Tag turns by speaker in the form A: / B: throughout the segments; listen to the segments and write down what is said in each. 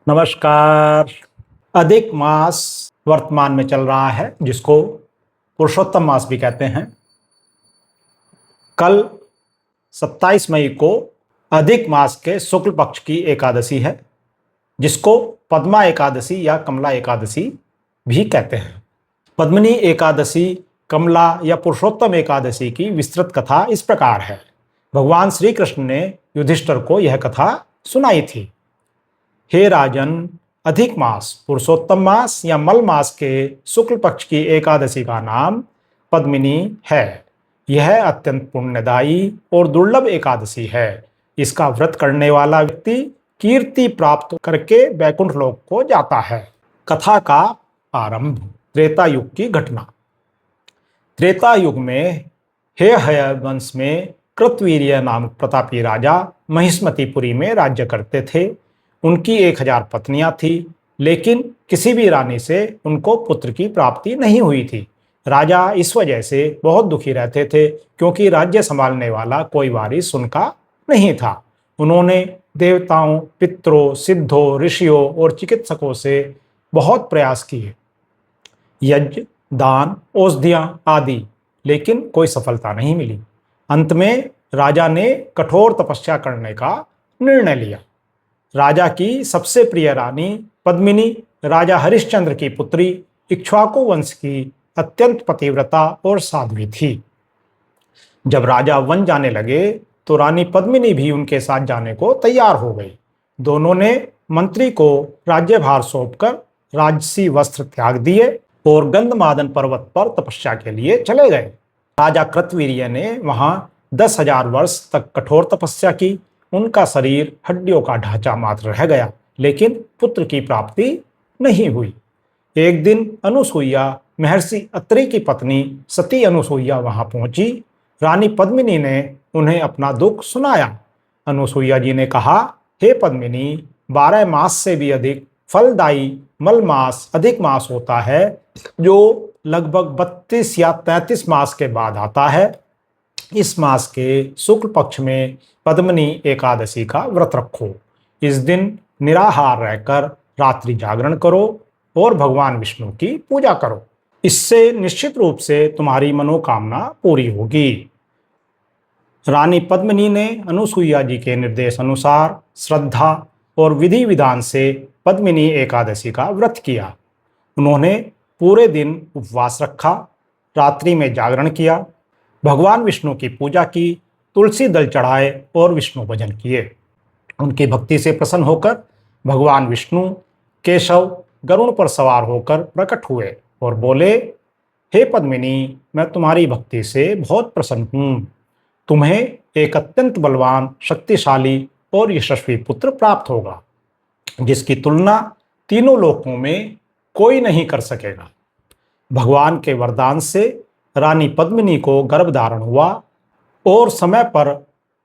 A: नमस्कार। अधिक मास वर्तमान में चल रहा है, जिसको पुरुषोत्तम मास भी कहते हैं। कल 27 मई को अधिक मास के शुक्ल पक्ष की एकादशी है, जिसको पद्मा एकादशी या कमला एकादशी भी कहते हैं। पद्मिनी एकादशी, कमला या पुरुषोत्तम एकादशी की विस्तृत कथा इस प्रकार है। भगवान श्री कृष्ण ने युधिष्ठिर को यह कथा सुनाई थी। हे राजन, अधिक मास, पुरुषोत्तम मास या मल मास के शुक्ल पक्ष की एकादशी का नाम पद्मिनी है। यह अत्यंत पुण्यदायी और दुर्लभ एकादशी है। इसका व्रत करने वाला व्यक्ति कीर्ति प्राप्त करके वैकुंठ लोक को जाता है। कथा का आरंभ। त्रेता युग की घटना। त्रेता युग में हेहय वंश में कृतवीर्य नामक प्रतापी राजा महिष्मतिपुरी में राज्य करते थे। उनकी 1000 पत्नियां थी, लेकिन किसी भी रानी से उनको पुत्र की प्राप्ति नहीं हुई थी। राजा इस वजह से बहुत दुखी रहते थे, क्योंकि राज्य संभालने वाला कोई वारिस उनका नहीं था। उन्होंने देवताओं, पितरों, सिद्धों, ऋषियों और चिकित्सकों से बहुत प्रयास किए, यज्ञ, दान, औषधियां आदि, लेकिन कोई सफलता नहीं मिली। अंत में राजा ने कठोर तपस्या करने का निर्णय लिया। राजा की सबसे प्रिय रानी पद्मिनी राजा हरिश्चंद्र की पुत्री, इक्ष्वाकु वंश की अत्यंत पतिव्रता और साध्वी थी। जब राजा वन जाने लगे तो रानी पद्मिनी भी उनके साथ जाने को तैयार हो गई। दोनों ने मंत्री को राज्यभार सौंपकर राजसी वस्त्र त्याग दिए और गंधमादन पर्वत पर तपस्या के लिए चले गए। राजा कृतवीर्य ने वहां 10,000 वर्ष तक कठोर तपस्या की। उनका शरीर हड्डियों का ढांचा मात्र रह गया, लेकिन पुत्र की प्राप्ति नहीं हुई। एक दिन अनुसुईया, महर्षि अत्रि की पत्नी सती अनुसुईया वहां पहुंची। रानी पद्मिनी ने उन्हें अपना दुख सुनाया। अनुसुईया जी ने कहा, हे पद्मिनी, 12 मास से भी अधिक फलदायी मल मास अधिक मास होता है, जो लगभग 32 या 33 मास के बाद आता है। इस मास के शुक्ल पक्ष में पद्मिनी एकादशी का व्रत रखो। इस दिन निराहार रहकर रात्रि जागरण करो और भगवान विष्णु की पूजा करो। इससे निश्चित रूप से तुम्हारी मनोकामना पूरी होगी। रानी पद्मिनी ने अनुसुईया जी के निर्देश अनुसार श्रद्धा और विधि विधान से पद्मिनी एकादशी का व्रत किया। उन्होंने पूरे दिन उपवास रखा, रात्रि में जागरण किया, भगवान विष्णु की पूजा की, तुलसी दल चढ़ाए और विष्णु भजन किए। उनकी भक्ति से प्रसन्न होकर भगवान विष्णु केशव गरुड़ पर सवार होकर प्रकट हुए और बोले, हे पद्मिनी, मैं तुम्हारी भक्ति से बहुत प्रसन्न हूँ। तुम्हें एक अत्यंत बलवान, शक्तिशाली और यशस्वी पुत्र प्राप्त होगा, जिसकी तुलना तीनों लोकों में कोई नहीं कर सकेगा। भगवान के वरदान से रानी पद्मिनी को गर्भ धारण हुआ और समय पर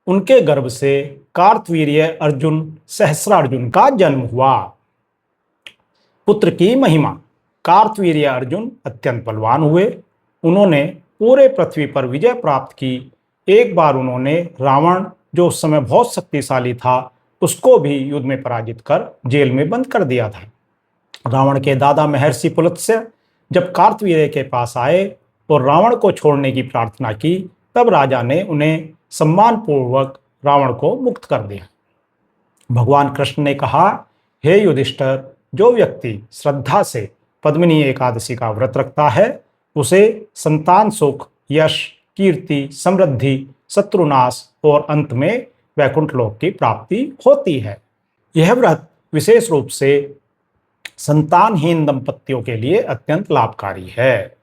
A: उनके गर्भ से कार्तवीर्य अर्जुन सहस्रार्जुन का जन्म हुआ। पुत्र की महिमा। कार्तवीर्य अर्जुन अत्यंत बलवान हुए। उन्होंने पूरे पृथ्वी पर विजय प्राप्त की। एक बार उन्होंने रावण, जो उस समय बहुत शक्तिशाली था, उसको भी युद्ध में पराजित कर जेल में बंद कर दिया था। रावण के दादा महर्षि पुलत्स्य जब कार्तवीर्य के पास आए और रावण को छोड़ने की प्रार्थना की, तब राजा ने उन्हें सम्मानपूर्वक रावण को मुक्त कर दिया। भगवान कृष्ण ने कहा, हे युधिष्ठिर, जो व्यक्ति श्रद्धा से पद्मिनी एकादशी का व्रत रखता है, उसे संतान सुख, यश, कीर्ति, समृद्धि, शत्रुनाश और अंत में वैकुंठ लोक की प्राप्ति होती है। यह व्रत विशेष रूप से संतानहीन दंपतियों के लिए अत्यंत लाभकारी है।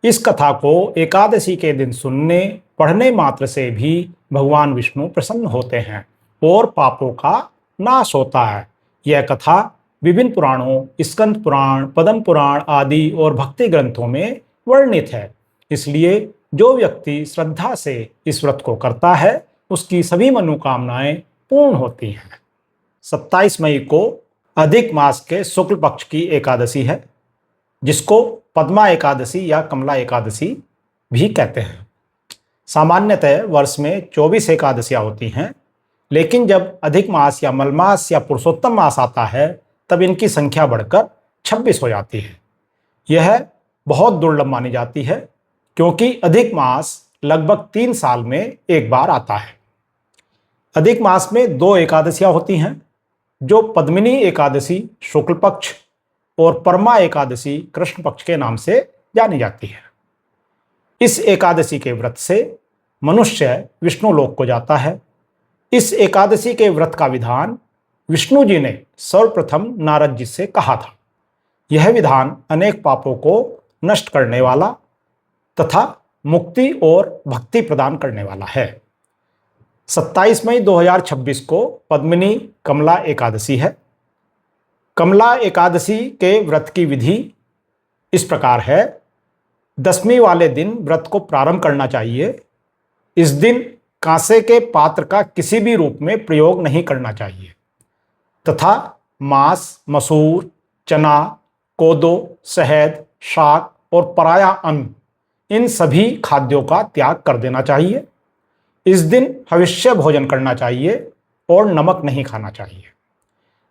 A: इस कथा को एकादशी के दिन सुनने, पढ़ने मात्र से भी भगवान विष्णु प्रसन्न होते हैं और पापों का नाश होता है। यह कथा विभिन्न पुराणों, स्कंद पुराण, पद्म पुराण आदि और भक्ति ग्रंथों में वर्णित है। इसलिए जो व्यक्ति श्रद्धा से इस व्रत को करता है, उसकी सभी मनोकामनाएं पूर्ण होती हैं। 27 मई को अधिक मास के शुक्ल पक्ष की एकादशी है, जिसको पद्मा एकादशी या कमला एकादशी भी कहते हैं। सामान्यतः वर्ष में 24 एकादशियां होती हैं, लेकिन जब अधिक मास या मलमास या पुरुषोत्तम मास आता है, तब इनकी संख्या बढ़कर 26 हो जाती है। यह बहुत दुर्लभ मानी जाती है क्योंकि अधिक मास लगभग 3 साल में एक बार आता है। अधिक मास में 2 एकादशियां होती हैं, जो पद्मिनी एकादशी शुक्ल पक्ष और परमा एकादशी कृष्ण पक्ष के नाम से जानी जाती है। इस एकादशी के व्रत से मनुष्य विष्णु लोक को जाता है। इस एकादशी के व्रत का विधान विष्णु जी ने सर्वप्रथम नारद जी से कहा था। यह विधान अनेक पापों को नष्ट करने वाला तथा मुक्ति और भक्ति प्रदान करने वाला है। 27 मई 2026 को पद्मिनी कमला एकादशी है। कमला एकादशी के व्रत की विधि इस प्रकार है। दशमी वाले दिन व्रत को प्रारंभ करना चाहिए। इस दिन कांसे के पात्र का किसी भी रूप में प्रयोग नहीं करना चाहिए तथा मांस, मसूर, चना, कोदो, शहद, शाक और पराया अन्न, इन सभी खाद्यों का त्याग कर देना चाहिए। इस दिन हविष्य भोजन करना चाहिए और नमक नहीं खाना चाहिए।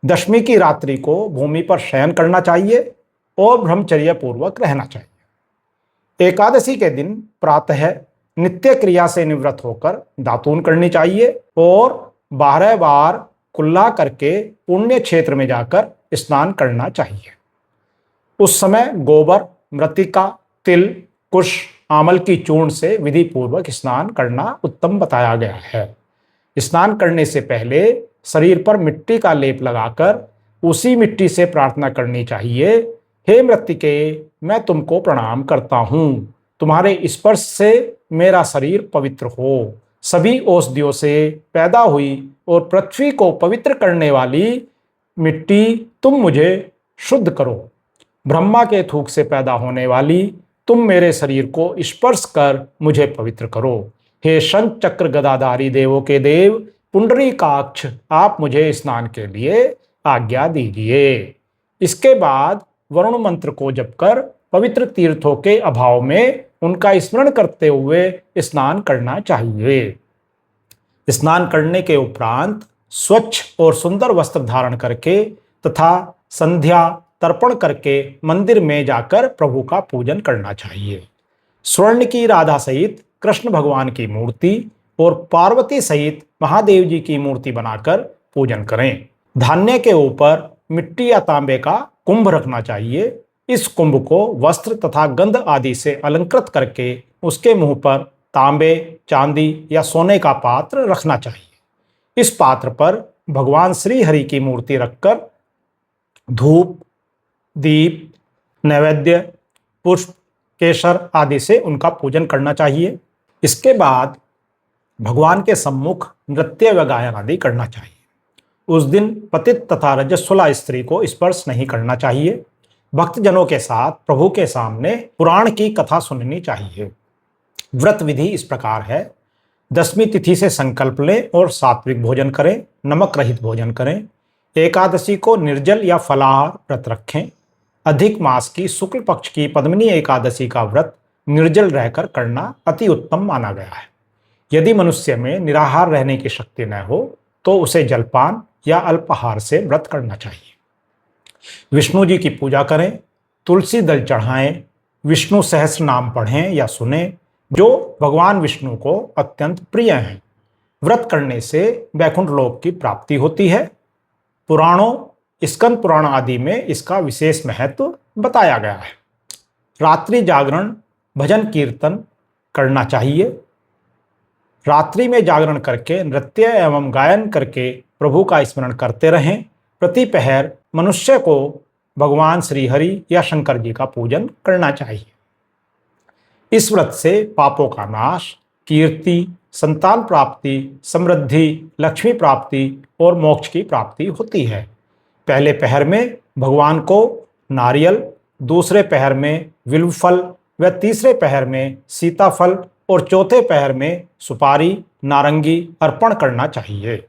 A: दशमी की रात्रि को भूमि पर शयन करना चाहिए और ब्रह्मचर्य पूर्वक रहना चाहिए। एकादशी के दिन प्रातः नित्य क्रिया से निवृत्त होकर दातून करनी चाहिए और 12 बार कुल्ला करके पुण्य क्षेत्र में जाकर स्नान करना चाहिए। उस समय गोबर, मृतिका, तिल, कुश, आमल की चूर्ण से विधि पूर्वक स्नान करना उत्तम बताया गया है। स्नान करने से पहले शरीर पर मिट्टी का लेप लगाकर उसी मिट्टी से प्रार्थना करनी चाहिए, हे मृत्तिके, मैं तुमको प्रणाम करता हूँ, तुम्हारे स्पर्श से मेरा शरीर पवित्र हो। सभी औषधियों से पैदा हुई और पृथ्वी को पवित्र करने वाली मिट्टी, तुम मुझे शुद्ध करो। ब्रह्मा के थूक से पैदा होने वाली तुम मेरे शरीर को स्पर्श कर मुझे पवित्र करो। हे शंख चक्र गदाधारी देवों के देव पुंडरीकाक्ष, आप मुझे स्नान के लिए आज्ञा दीजिए। इसके बाद वरुण मंत्र को जप कर पवित्र तीर्थों के अभाव में उनका स्मरण करते हुए स्नान करना चाहिए। स्नान करने के उपरांत स्वच्छ और सुंदर वस्त्र धारण करके तथा संध्या तर्पण करके मंदिर में जाकर प्रभु का पूजन करना चाहिए। स्वर्ण की राधा सहित कृष्ण भगवान की मूर्ति और पार्वती सहित महादेव जी की मूर्ति बनाकर पूजन करें। धान्य के ऊपर मिट्टी या तांबे का कुंभ रखना चाहिए। इस कुंभ को वस्त्र तथा गंध आदि से अलंकृत करके उसके मुंह पर तांबे, चांदी या सोने का पात्र रखना चाहिए। इस पात्र पर भगवान श्री हरि की मूर्ति रखकर धूप, दीप, नैवेद्य, पुष्प, केसर आदि से उनका पूजन करना चाहिए। इसके बाद भगवान के सम्मुख नृत्य व गायन आदि करना चाहिए। उस दिन पतित तथा रजस्वला स्त्री को स्पर्श नहीं करना चाहिए। भक्तजनों के साथ प्रभु के सामने पुराण की कथा सुननी चाहिए। व्रत विधि इस प्रकार है। दशमी तिथि से संकल्प लें और सात्विक भोजन करें, नमक रहित भोजन करें। एकादशी को निर्जल या फलाहार व्रत रखें। अधिक मास की शुक्ल पक्ष की पद्मिनी एकादशी का व्रत निर्जल रहकर करना अति उत्तम माना गया है। यदि मनुष्य में निराहार रहने की शक्ति न हो तो उसे जलपान या अल्पाहार से व्रत करना चाहिए। विष्णु जी की पूजा करें, तुलसी दल चढ़ाएं, विष्णु सहस्र नाम पढ़ें या सुनें जो भगवान विष्णु को अत्यंत प्रिय हैं। व्रत करने से वैकुंठ लोक की प्राप्ति होती है। पुराणों, स्कंद पुराण आदि में इसका विशेष महत्व बताया गया है। रात्रि जागरण, भजन कीर्तन करना चाहिए। रात्रि में जागरण करके नृत्य एवं गायन करके प्रभु का स्मरण करते रहें। प्रति पहर मनुष्य को भगवान श्री हरि या शंकर जी का पूजन करना चाहिए। इस व्रत से पापों का नाश, कीर्ति, संतान प्राप्ति, समृद्धि, लक्ष्मी प्राप्ति और मोक्ष की प्राप्ति होती है। पहले पहर में भगवान को नारियल, दूसरे पहर में विल्व फल व तीसरे पहर में सीताफल और चौथे पहर में सुपारी, नारंगी अर्पण करना चाहिए।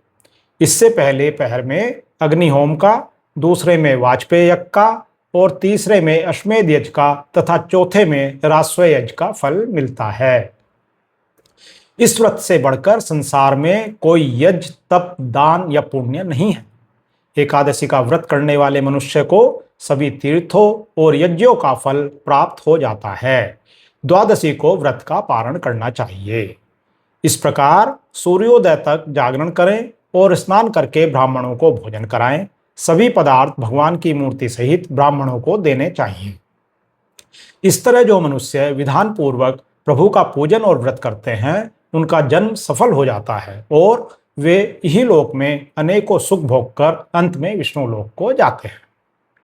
A: इससे पहले पहर में अग्निहोम का, दूसरे में वाजपेय यज्ञ का और तीसरे में अश्वमेध यज्ञ का तथा चौथे में राजस्व यज्ञ का फल मिलता है। इस व्रत से बढ़कर संसार में कोई यज्ञ, तप, दान या पुण्य नहीं है। एकादशी का व्रत करने वाले मनुष्य को सभी तीर्थों और यज्ञों का फल प्राप्त हो जाता है। द्वादशी को व्रत का पारण करना चाहिए। इस प्रकार सूर्योदय तक जागरण करें और स्नान करके ब्राह्मणों को भोजन कराएं। सभी पदार्थ भगवान की मूर्ति सहित ब्राह्मणों को देने चाहिए। इस तरह जो मनुष्य विधान पूर्वक प्रभु का पूजन और व्रत करते हैं, उनका जन्म सफल हो जाता है और वे इही लोक में अनेकों सुख भोग कर अंत में विष्णु लोक को जाते हैं।